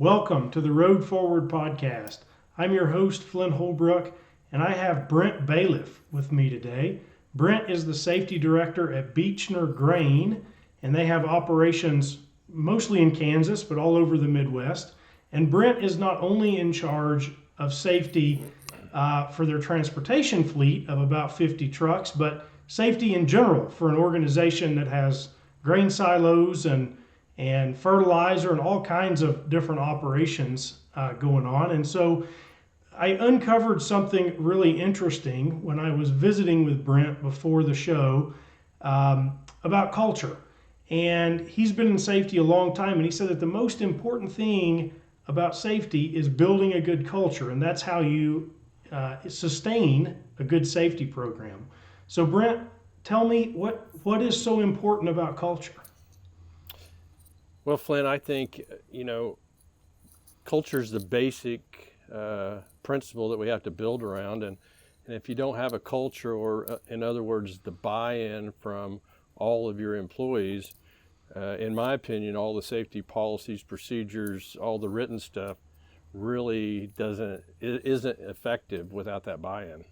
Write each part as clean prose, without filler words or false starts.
Welcome to the Road Forward podcast. I'm your host, Flynn Holbrook, and I have Brent Bayliff with me today. Brent is the safety director at Beachner Grain, and they have operations mostly in Kansas, but all over the Midwest. And Brent is not only in charge of safety for their transportation fleet of about 50 trucks, but safety in general for an organization that has grain silos and fertilizer and all kinds of different operations going on. And so I uncovered something really interesting when I was visiting with Brent before the show about culture. And he's been in safety a long time, and he said that the most important thing about safety is building a good culture, and that's how you sustain a good safety program. So Brent, tell me what is so important about culture? Well, Flynn, I think, culture is the basic principle that we have to build around. And if you don't have a culture, or in other words, the buy-in from all of your employees, in my opinion, all the safety policies, procedures, all the written stuff really isn't effective without that buy-in.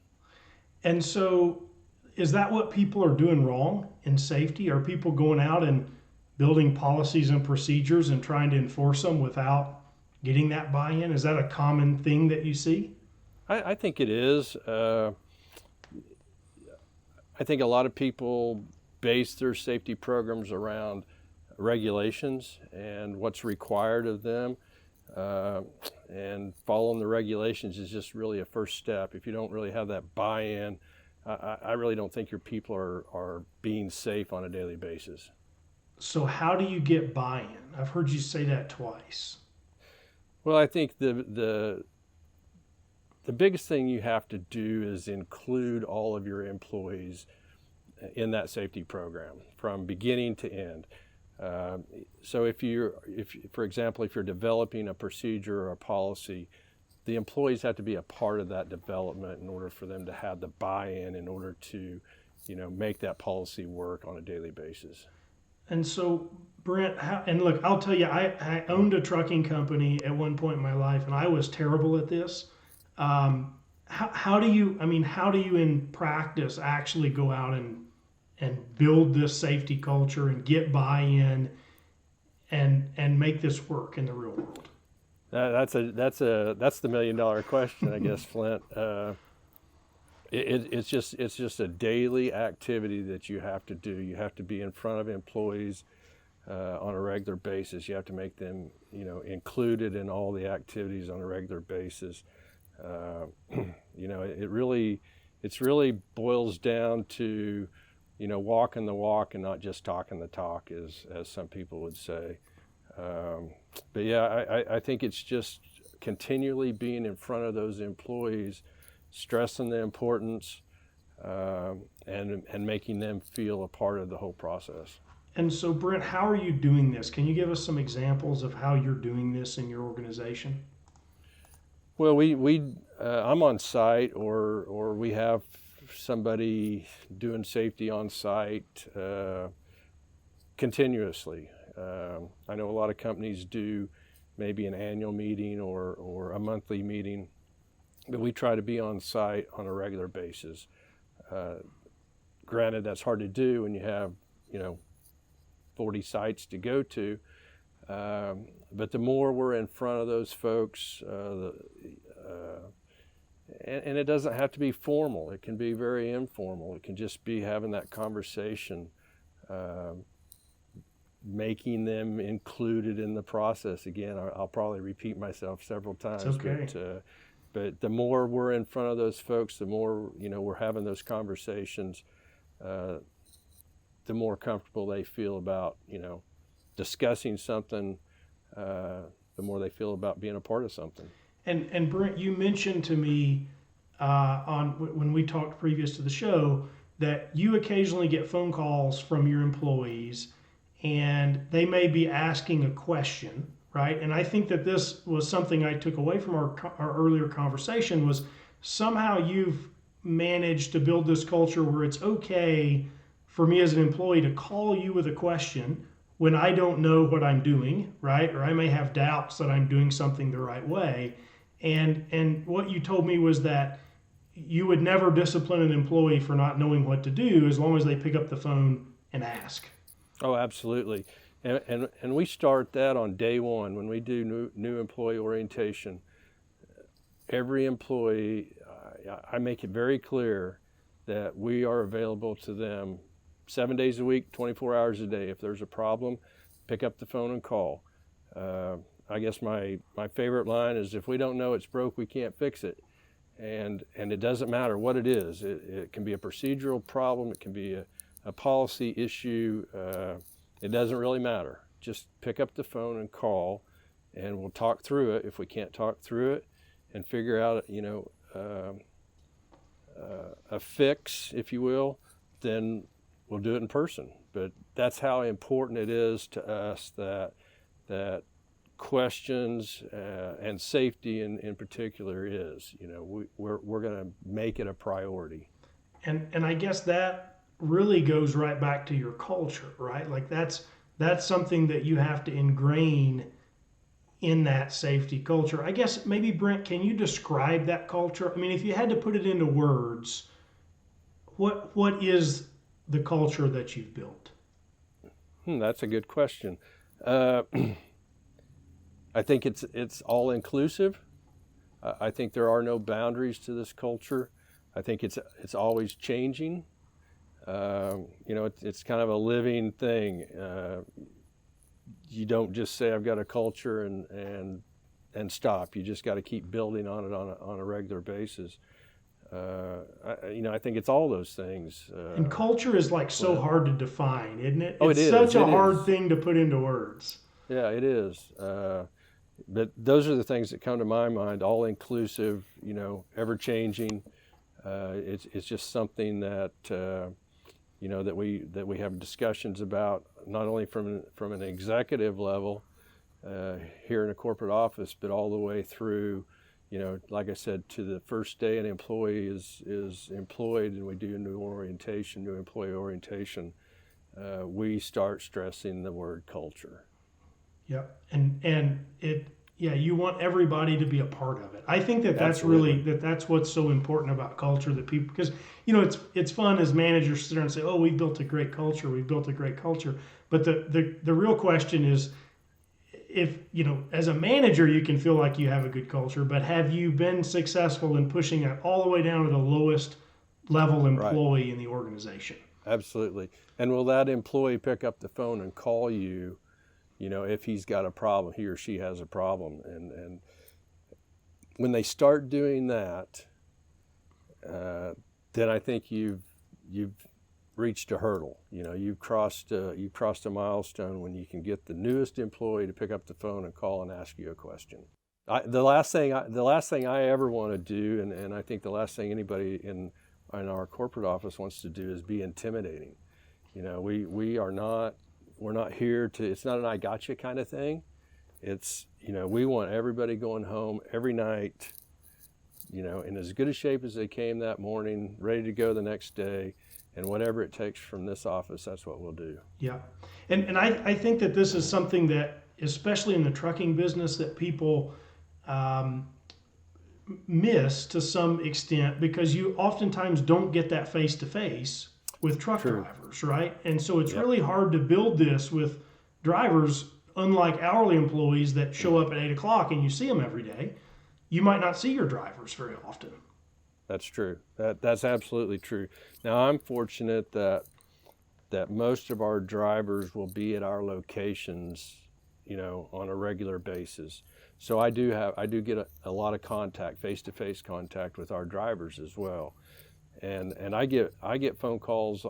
And so is that what people are doing wrong in safety? Are people going out and building policies and procedures and trying to enforce them without getting that buy-in? Is that a common thing that you see? I think it is. I think a lot of people base their safety programs around regulations and what's required of them. And following the regulations is just really a first step. If you don't really have that buy-in, I really don't think your people are being safe on a daily basis. So how do you get buy-in? I've heard you say that twice. Well, I think the biggest thing you have to do is include all of your employees in that safety program from beginning to end. So if for example, if you're developing a procedure or a policy, the employees have to be a part of that development in order for them to have the buy-in in order to, make that policy work on a daily basis. And so, Brent, and look, I'll tell you, I owned a trucking company at one point in my life, and I was terrible at this. How do you in practice actually go out and build this safety culture and get buy-in and make this work in the real world? That's the million-dollar question, I guess, Flint. It's just a daily activity that you have to do. You have to be in front of employees on a regular basis. You have to make them, included in all the activities on a regular basis. It really boils down to, walking the walk and not just talking the talk, as some people would say. But yeah, I think it's just continually being in front of those employees, stressing the importance, and making them feel a part of the whole process. And so, Brent, how are you doing this? Can you give us some examples of how you're doing this in your organization? Well, I'm on site, or we have somebody doing safety on site continuously. I know a lot of companies do maybe an annual meeting or a monthly meeting, but we try to be on site on a regular basis. Granted, that's hard to do when you have, 40 sites to go to, but the more we're in front of those folks, and it doesn't have to be formal. It can be very informal. It can just be having that conversation, making them included in the process. Again, I'll probably repeat myself several times. It's okay. But the more we're in front of those folks, the more, we're having those conversations, the more comfortable they feel about, discussing something, the more they feel about being a part of something. And Brent, you mentioned to me when we talked previous to the show that you occasionally get phone calls from your employees, and they may be asking a question, right? And I think that this was something I took away from our earlier conversation, was somehow you've managed to build this culture where it's okay for me as an employee to call you with a question when I don't know what I'm doing, right? Or I may have doubts that I'm doing something the right way. And what you told me was that you would never discipline an employee for not knowing what to do as long as they pick up the phone and ask. Oh, absolutely. And we start that on day one when we do new employee orientation. Every employee, I make it very clear that we are available to them 7 days a week, 24 hours a day. If there's a problem, pick up the phone and call. I guess my favorite line is, if we don't know it's broke, we can't fix it. And it doesn't matter what it is. It can be a procedural problem. It can be a policy issue. It doesn't really matter. Just pick up the phone and call, and we'll talk through it. If we can't talk through it and figure out, a fix, if you will, then we'll do it in person. But that's how important it is to us that questions and safety in particular is. We're going to make it a priority. And I guess that really goes right back to your culture, right? Like that's something that you have to ingrain in that safety culture. I guess maybe, Brent, can you describe that culture? I mean, if you had to put it into words, what is the culture that you've built? That's a good question. I think it's all inclusive. I think there are no boundaries to this culture. I think it's always changing. It's kind of a living thing. You don't just say I've got a culture and stop. You just got to keep building on it on a regular basis. I think it's all those things. And culture is like so hard to define, isn't it? Oh, it's such a hard thing to put into words. Yeah, it is. But those are the things that come to my mind, all inclusive, ever changing. It's just something that, that we have discussions about, not only from an executive level here in a corporate office, but all the way through, like I said, to the first day an employee is employed and we do new employee orientation, we start stressing the word culture. Yeah, and you want everybody to be a part of it. I think that's Absolutely. really that's what's so important about culture, that people, because it's fun as managers to sit there and say, oh, we've built a great culture, but the real question is, if as a manager you can feel like you have a good culture, but have you been successful in pushing it all the way down to the lowest level employee Right. in the organization? Absolutely. And will that employee pick up the phone and call you, if he's got a problem, he or she has a problem? And when they start doing that, then I think you've reached a hurdle. You've crossed a milestone when you can get the newest employee to pick up the phone and call and ask you a question. The last thing I ever want to do, and I think the last thing anybody in our corporate office wants to do, is be intimidating. We're not here to, it's not an I gotcha kind of thing. It's, we want everybody going home every night, in as good a shape as they came that morning, ready to go the next day, and whatever it takes from this office, that's what we'll do. Yeah. And I think that this is something that, especially in the trucking business, that people miss to some extent, because you oftentimes don't get that face-to-face with truck True. drivers, right? And so it's Yep. really hard to build this with drivers, unlike hourly employees that show up at 8 o'clock and you see them every day. You might not see your drivers very often. That's true. That's absolutely true. Now, I'm fortunate that most of our drivers will be at our locations, on a regular basis. So I do get a lot of contact, face-to-face contact with our drivers as well. And I get phone calls,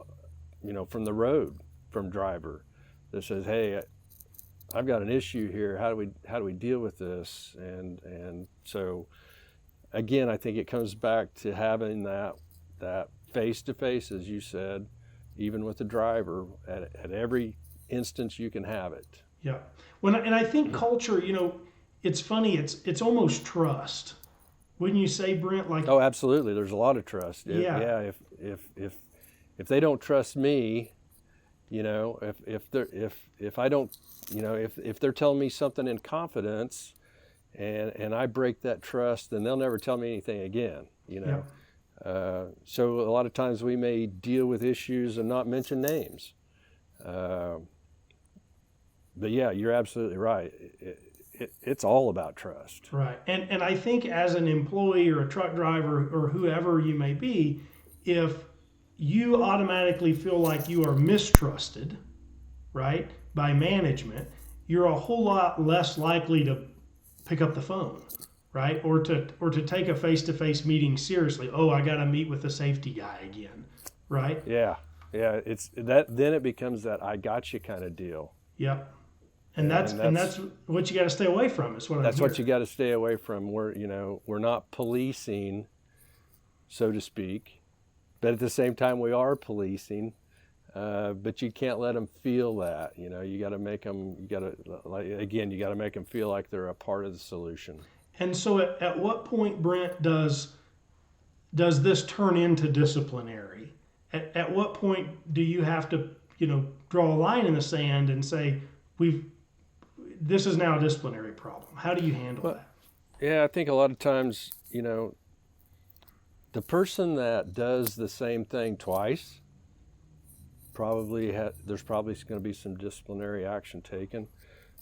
from the road, from driver that says, "Hey, I've got an issue here. How do we deal with this?" And so, again, I think it comes back to having that face-to-face, as you said, even with the driver, at every instance you can have it. Yeah. And I think culture, it's funny, it's almost trust. Wouldn't you say, Brent? Like, Oh, absolutely. There's a lot of trust. Yeah. If they don't trust me, You know, if I don't, you know, if they're telling me something in confidence, and I break that trust, then they'll never tell me anything again. You know, so a lot of times we may deal with issues and not mention names. But yeah, you're absolutely right. It's all about trust. Right. And I think as an employee or a truck driver or whoever you may be, if you automatically feel like you are mistrusted, right, by management, you're a whole lot less likely to pick up the phone, right? Or to take a face-to-face meeting seriously. Oh, I got to meet with the safety guy again, right? Yeah. It's that. Then it becomes that "I got you" kind of deal. Yep. And that's what you got to stay away from. Is what that's I'm what you got to stay away from. We're not policing, so to speak, but at the same time we are policing. But you can't let them feel that. You know, you got to make them. You got to make them feel like they're a part of the solution. And so, at what point, Brent, does this turn into disciplinary? At what point do you have to, draw a line in the sand and say, this is now a disciplinary problem? How do you handle that? Yeah, I think a lot of times, the person that does the same thing twice, there's probably going to be some disciplinary action taken.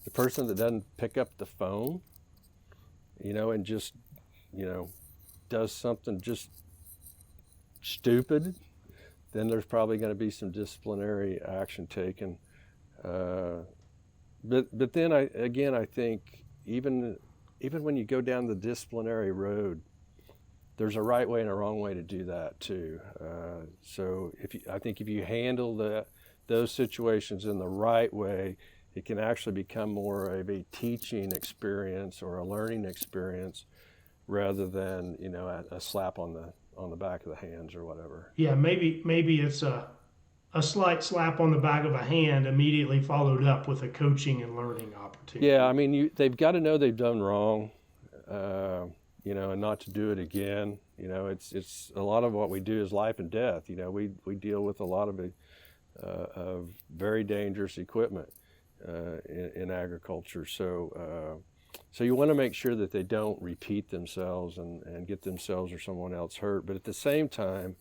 The person that doesn't pick up the phone, and just, does something just stupid, then there's probably going to be some disciplinary action taken. But then I think even when you go down the disciplinary road, there's a right way and a wrong way to do that too. So I think if you handle those situations in the right way, it can actually become more of a teaching experience or a learning experience rather than a slap on the back of the hands or whatever. Yeah, maybe it's a slight slap on the back of a hand immediately followed up with a coaching and learning opportunity. Yeah, I mean, they've got to know they've done wrong, and not to do it again. It's a lot of what we do is life and death. We deal with a lot of very dangerous equipment in agriculture. So you want to make sure that they don't repeat themselves and get themselves or someone else hurt. But at the same time,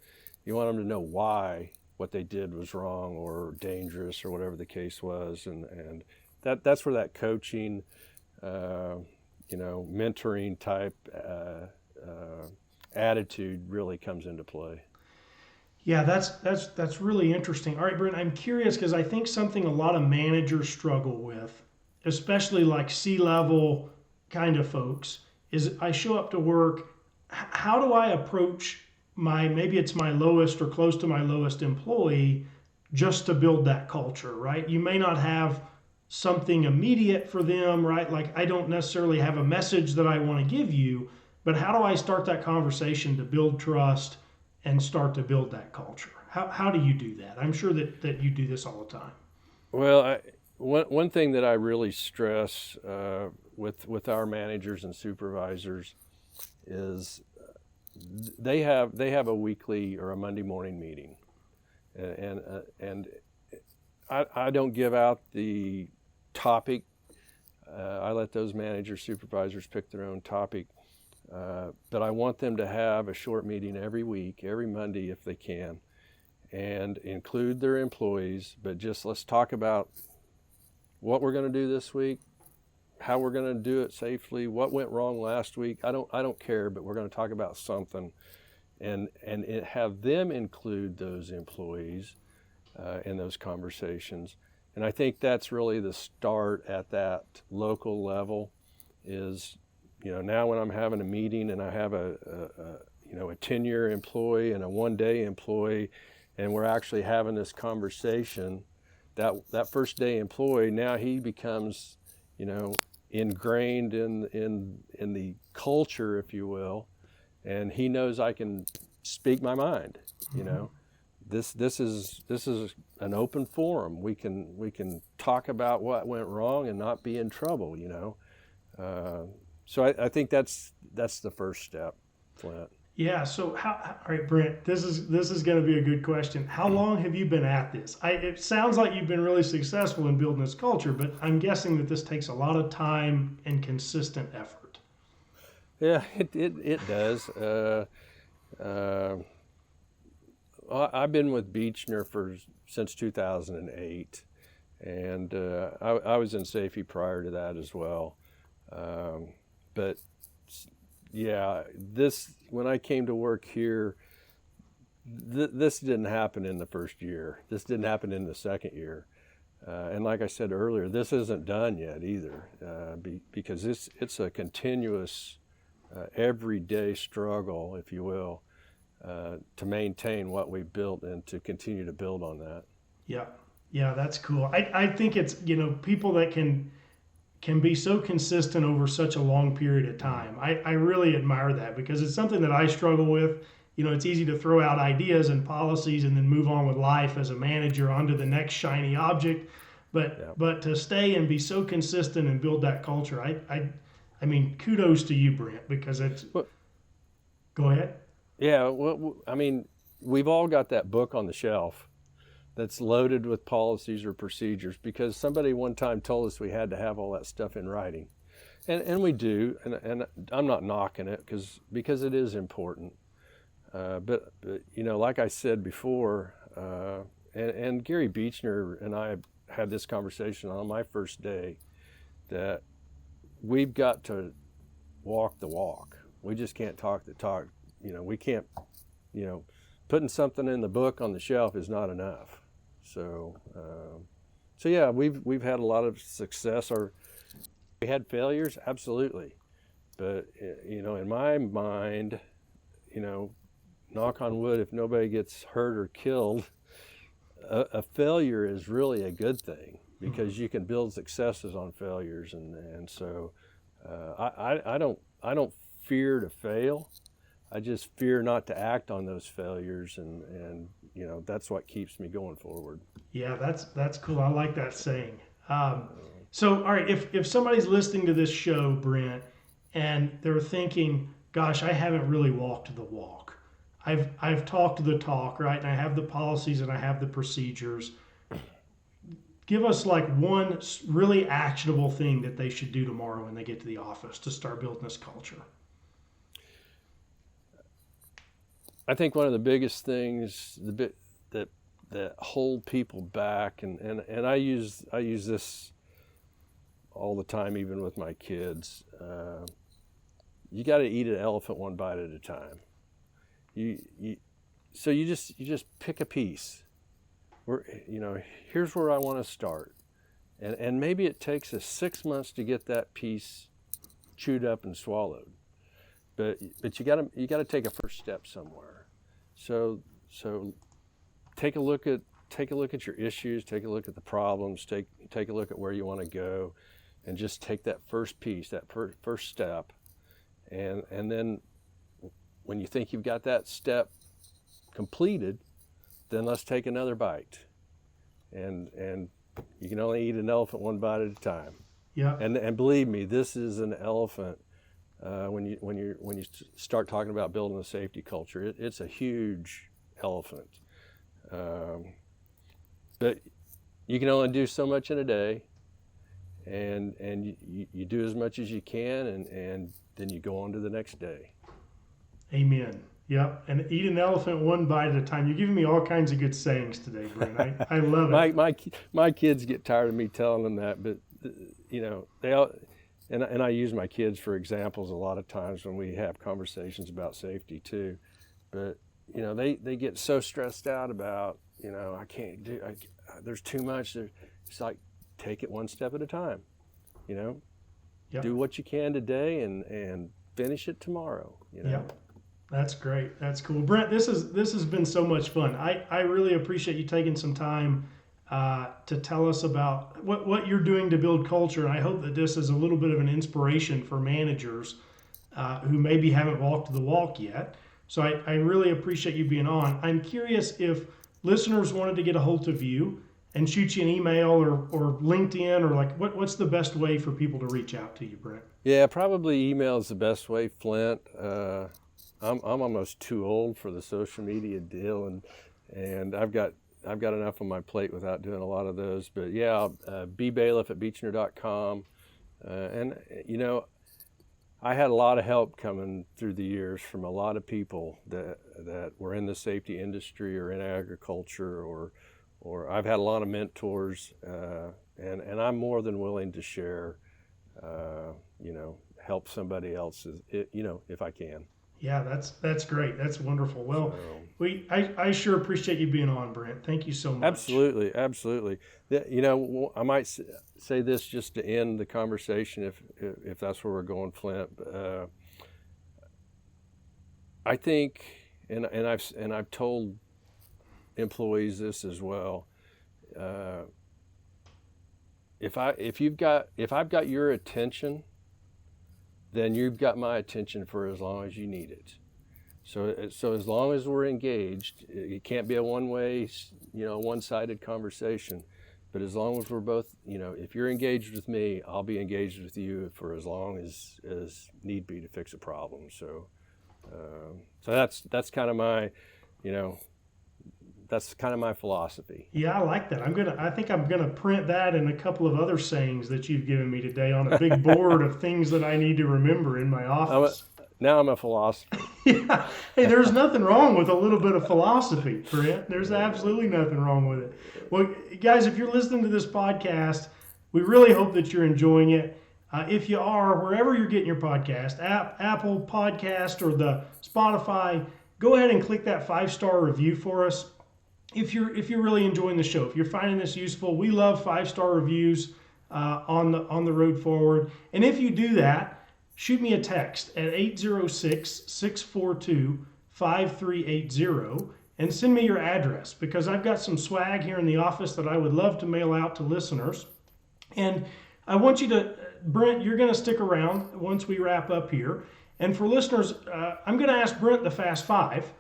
you want them to know why what they did was wrong or dangerous or whatever the case was. And that's where that coaching, mentoring type attitude really comes into play. Yeah, that's really interesting. All right, Brent, I'm curious because I think something a lot of managers struggle with, especially like C-level kind of folks, is I show up to work, how do I approach maybe it's my lowest or close to my lowest employee just to build that culture, right? You may not have something immediate for them, right? Like I don't necessarily have a message that I want to give you, but how do I start that conversation to build trust and start to build that culture? How do you do that? I'm sure that you do this all the time. Well, one thing that I really stress with our managers and supervisors is they have a weekly or a Monday morning meeting, and I don't give out the topic. I let those managers, supervisors pick their own topic, but I want them to have a short meeting every week, every Monday if they can, and include their employees. But just let's talk about what we're going to do this week, how we're going to do it safely, what went wrong last week. I don't care, but we're going to talk about something, and have them include those employees in those conversations. And I think that's really the start at that local level. Is now when I'm having a meeting and I have a 10-year employee and a 1-day employee, and we're actually having this conversation, that first day employee, now he becomes ingrained in the culture, if you will, and he knows I can speak my mind. This is an open forum. We can talk about what went wrong and not be in trouble. So I think that's the first step, Flint. Yeah. So all right, Brent, this is going to be a good question. How long have you been at this? It sounds like you've been really successful in building this culture, but I'm guessing that this takes a lot of time and consistent effort. Yeah, it does. Uh, I've been with Beachner since 2008, and I was in safety prior to that as well. But yeah, when I came to work here, this didn't happen in the first year. This didn't happen in the second year. And like I said earlier, this isn't done yet either, because it's a continuous, everyday struggle, if you will, to maintain what we built and to continue to build on that. Yeah. Yeah, that's cool. I think it's, people that can be so consistent over such a long period of time. I really admire that because it's something that I struggle with. It's easy to throw out ideas and policies and then move on with life as a manager onto the next shiny object. But Yeah. but to stay and be so consistent and build that culture, I mean, kudos to you, Brent, because it's. Well, Go ahead. yeah, well, I mean, we've all got that book on the shelf that's loaded with policies or procedures because somebody one time told us we had to have all that stuff in writing. And we do, and I'm not knocking it because it is important. But like I said before, and Gary Beachner and I had this conversation on my first day, that we've got to walk the walk. We just can't talk the talk. We can't, putting something in the book on the shelf is not enough. So yeah, we've had a lot of success. We had failures, absolutely, but in my mind, knock on wood, if nobody gets hurt or killed, a failure is really a good thing because you can build successes on failures, and so I don't fear to fail. I just fear not to act on those failures, and that's what keeps me going forward. Yeah, that's cool. I like that saying. So, all right, if somebody's listening to this show, Brent, and they're thinking, "Gosh, I haven't really walked the walk. I've talked the talk, right? And I have the policies and I have the procedures." Give us like one really actionable thing that they should do tomorrow when they get to the office to start building this culture. I think one of the biggest things that hold people back, and I use this all the time, even with my kids. You got to eat an elephant one bite at a time. So you just pick a piece. Here's where I want to start, and maybe it takes us 6 months to get that piece chewed up and swallowed. But you gotta take a first step somewhere. So take a look at your issues, take a look at the problems, take a look at where you want to go, and just take that first piece, that first step, and then when you think you've got that step completed, then let's take another bite. And you can only eat an elephant one bite at a time. Yeah. And believe me, this is an elephant. When you start talking about building a safety culture, it's a huge elephant. But you can only do so much in a day, and you do as much as you can, and then you go on to the next day. Amen. Yep. And eat an elephant one bite at a time. You're giving me all kinds of good sayings today, Brent. I love it. My kids get tired of me telling them that, but they all. And I use my kids for examples a lot of times when we have conversations about safety too. But they get so stressed out about I can't do. There's too much. It's like take it one step at a time. Yep. Do what you can today and finish it tomorrow. Yep. That's great. That's cool, Brent. This has been so much fun. I really appreciate you taking some time to tell us about what you're doing to build culture. And I hope that this is a little bit of an inspiration for managers who maybe haven't walked the walk yet. So I really appreciate you being on. I'm curious if listeners wanted to get a hold of you and shoot you an email or LinkedIn or like what's the best way for people to reach out to you, Brent? Yeah, probably email is the best way, Flint. I'm almost too old for the social media deal, and I've got enough on my plate without doing a lot of those. But yeah, bbayliff at beachner.com. And I had a lot of help coming through the years from a lot of people that were in the safety industry or in agriculture, or I've had a lot of mentors, and I'm more than willing to share, help somebody else, if I can. Yeah, that's great. That's wonderful. Well, I sure appreciate you being on, Brent. Thank you so much. Absolutely. I might say this just to end the conversation, if that's where we're going, Flint. I think, and I've told employees this as well. If I've got your attention, then you've got my attention for as long as you need it. So as long as we're engaged, it can't be a one-sided conversation. But as long as we're both, if you're engaged with me, I'll be engaged with you for as long as need be to fix a problem. So that's kind of my, that's kind of my philosophy. Yeah, I like that. I think I'm gonna print that and a couple of other sayings that you've given me today on a big board of things that I need to remember in my office. Now I'm a philosopher. Yeah. Hey, there's nothing wrong with a little bit of philosophy, Brent. There's absolutely nothing wrong with it. Well, guys, if you're listening to this podcast, we really hope that you're enjoying it. If you are, wherever you're getting your podcast, Apple Podcast or the Spotify, go ahead and click that 5-star review for us. If you're really enjoying the show, if you're finding this useful, we love 5-star reviews on the road forward. And if you do that, shoot me a text at 806-642-5380 and send me your address, because I've got some swag here in the office that I would love to mail out to listeners. And I want you to, Brent, you're going to stick around once we wrap up here. And for listeners, I'm going to ask Brent the Fast Five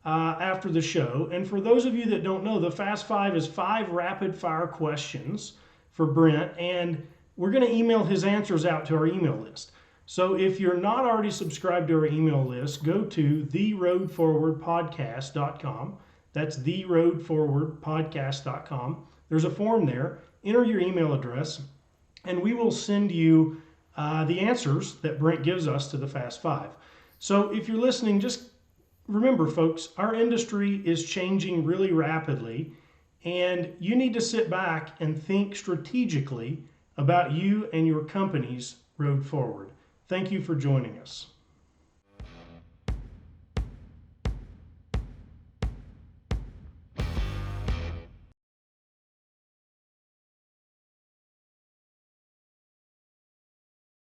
after the show. And for those of you that don't know, the Fast Five is 5 rapid fire questions for Brent, and we're going to email his answers out to our email list. So if you're not already subscribed to our email list, go to theroadforwardpodcast.com. That's theroadforwardpodcast.com. There's a form there. Enter your email address, and we will send you the answers that Brent gives us to the Fast Five. So if you're listening, just remember, folks, our industry is changing really rapidly, and you need to sit back and think strategically about you and your company's road forward. Thank you for joining us.